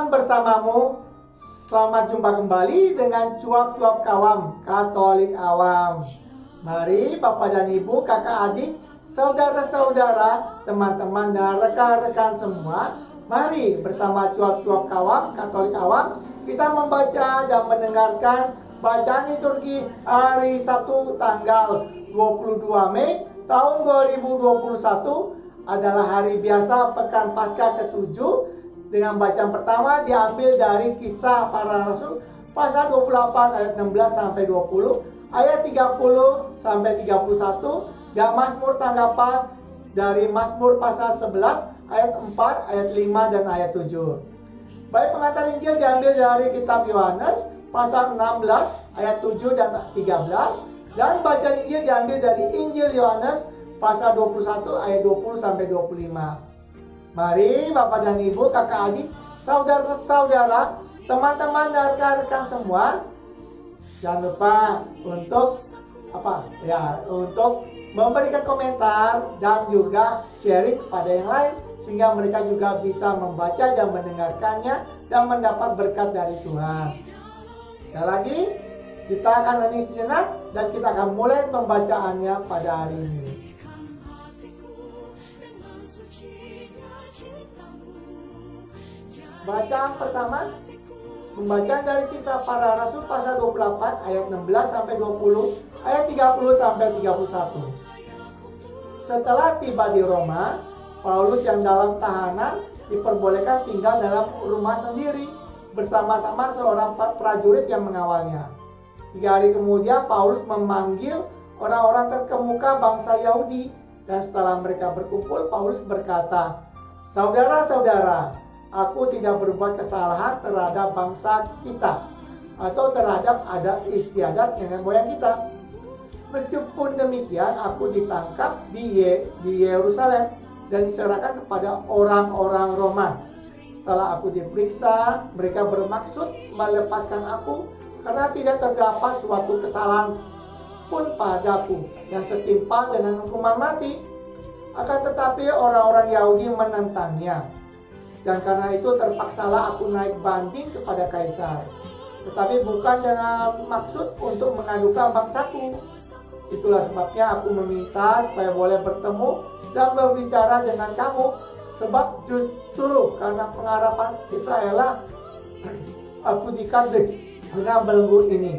Senang bersamamu. Selamat jumpa kembali dengan cuap-cuap kawam Katolik awam. Mari Bapak dan Ibu, kakak adik, saudara-saudara, teman-teman dan rekan-rekan semua, mari bersama cuap-cuap kawam Katolik awam kita membaca dan mendengarkan bacaan liturgi hari Sabtu tanggal 22 Mei tahun 2021 adalah hari biasa Pekan Paskah ke-7. Dengan bacaan pertama diambil dari Kisah Para Rasul pasal 28 ayat 16 sampai 20, ayat 30 sampai 31, dan Mazmur tanggapan dari Mazmur pasal 11 ayat 4, ayat 5 dan ayat 7. Baik pengantar Injil diambil dari kitab Yohanes pasal 16 ayat 7 dan 13, dan bacaan Injil diambil dari Injil Yohanes pasal 21 ayat 20 sampai 25. Mari Bapak dan Ibu, kakak adik, saudara-saudara, teman-teman dan rekan-rekan semua, jangan lupa untuk untuk memberikan komentar dan juga sharing kepada yang lain sehingga mereka juga bisa membaca dan mendengarkannya dan mendapat berkat dari Tuhan. Sekali lagi, kita akan hening sejenak dan kita akan mulai pembacaannya pada hari ini. Bacaan pertama, pembacaan dari Kisah Para Rasul pasal 28 ayat 16 sampai 20, ayat 30 sampai 31. Setelah tiba di Roma, Paulus yang dalam tahanan diperbolehkan tinggal dalam rumah sendiri bersama-sama seorang prajurit yang mengawalnya. 3 hari kemudian Paulus memanggil orang-orang terkemuka bangsa Yahudi, dan setelah mereka berkumpul, Paulus berkata, "Saudara-saudara, aku tidak berbuat kesalahan terhadap bangsa kita atau terhadap adat istiadat nenek moyang kita. Meskipun demikian, aku ditangkap di Yerusalem dan diserahkan kepada orang-orang Roma. Setelah aku diperiksa, mereka bermaksud melepaskan aku karena tidak terdapat suatu kesalahan pun padaku yang setimpal dengan hukuman mati. Akan tetapi orang-orang Yahudi menentangnya. Dan karena itu terpaksalah aku naik banding kepada Kaisar. Tetapi bukan dengan maksud untuk mengadukan bangsaku. Itulah sebabnya aku meminta supaya boleh bertemu dan berbicara dengan kamu. Sebab justru karena pengharapan Israel aku dikandeng dengan belenggu ini."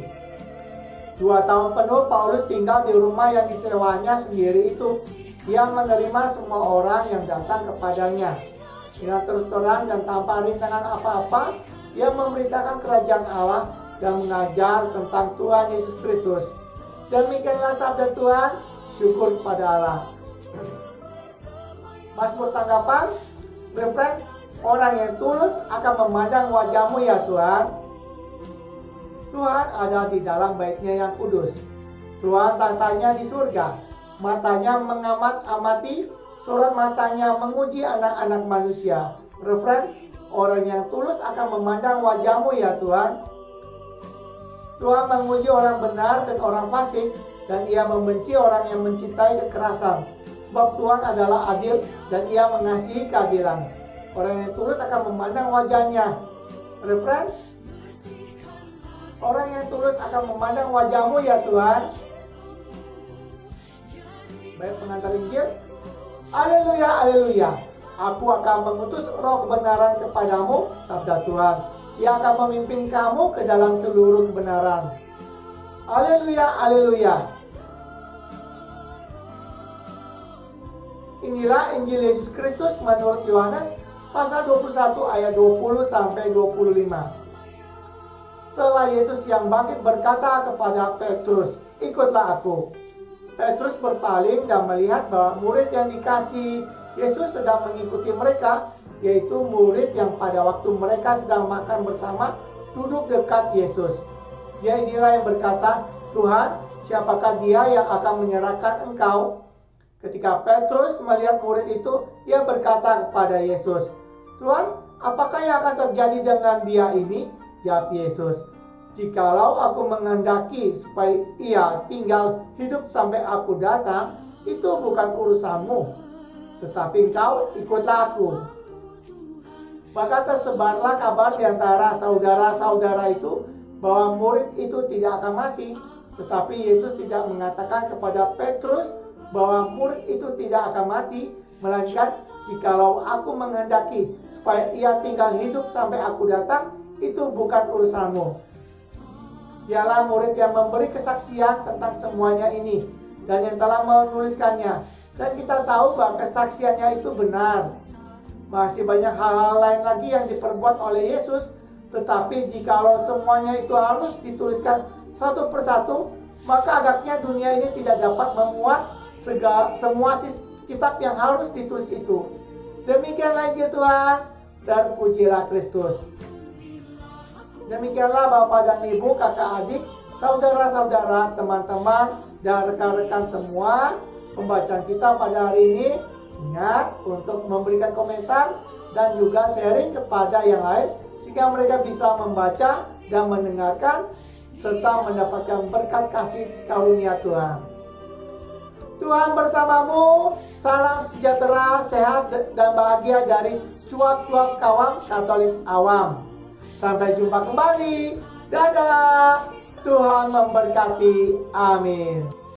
2 tahun penuh Paulus tinggal di rumah yang disewanya sendiri itu. Ia menerima semua orang yang datang kepadanya. Dengan terus terang dan tanpa rintangan apa-apa, ia memberitakan kerajaan Allah dan mengajar tentang Tuhan Yesus Kristus. Demikianlah sabda Tuhan, syukur kepada Allah. Mazmur tanggapan, referen, orang yang tulus akan memandang wajah-Mu ya Tuhan. Tuhan ada di dalam bait-Nya yang kudus. Tuhan tahtanya di surga, matanya mengamat-amati, sorot matanya menguji anak-anak manusia. Referen, orang yang tulus akan memandang wajah-Mu ya Tuhan. Tuhan menguji orang benar dan orang fasik, dan Ia membenci orang yang mencintai kekerasan. Sebab Tuhan adalah adil dan Ia mengasihi keadilan. Orang yang tulus akan memandang wajah-Nya. Referen, orang yang tulus akan memandang wajah-Mu ya Tuhan. Baik pengantar Injil. Haleluya, haleluya. Aku akan mengutus roh kebenaran kepadamu, sabda Tuhan. Ia akan memimpin kamu ke dalam seluruh kebenaran. Haleluya, haleluya. Inilah Injil Yesus Kristus menurut Yohanes pasal 21 ayat 20 sampai 25. Setelah Yesus yang bangkit berkata kepada Petrus, "Ikutlah aku." Petrus berpaling dan melihat bahwa murid yang dikasihi Yesus sedang mengikuti mereka, yaitu murid yang pada waktu mereka sedang makan bersama duduk dekat Yesus. Dia inilah yang berkata, "Tuhan, siapakah dia yang akan menyerahkan Engkau?" Ketika Petrus melihat murid itu, ia berkata kepada Yesus, "Tuhan, apakah yang akan terjadi dengan dia ini?" Jawab Yesus, "Jikalau aku menghendaki supaya ia tinggal hidup sampai aku datang, itu bukan urusanmu. Tetapi engkau ikutlah aku." Maka tersebarlah kabar di antara saudara-saudara itu bahwa murid itu tidak akan mati. Tetapi Yesus tidak mengatakan kepada Petrus bahwa murid itu tidak akan mati, melainkan jikalau aku menghendaki supaya ia tinggal hidup sampai aku datang, itu bukan urusanmu. Dialah murid yang memberi kesaksian tentang semuanya ini dan yang telah menuliskannya. Dan kita tahu bahwa kesaksiannya itu benar. Masih banyak hal-hal lain lagi yang diperbuat oleh Yesus, tetapi jikalau semuanya itu harus dituliskan satu persatu, maka agaknya dunia ini tidak dapat memuat semua kitab yang harus ditulis itu. Demikianlah Injil Tuhan, dan pujilah Kristus. Demikianlah Bapak dan Ibu, kakak adik, saudara-saudara, teman-teman, dan rekan-rekan semua, pembacaan kita pada hari ini. Ingat untuk memberikan komentar dan juga sharing kepada yang lain, sehingga mereka bisa membaca dan mendengarkan serta mendapatkan berkat kasih karunia Tuhan. Tuhan bersamamu, salam sejahtera, sehat dan bahagia dari cuap-cuap kawam Katolik awam. Sampai jumpa kembali. Dadah. Tuhan memberkati. Amin.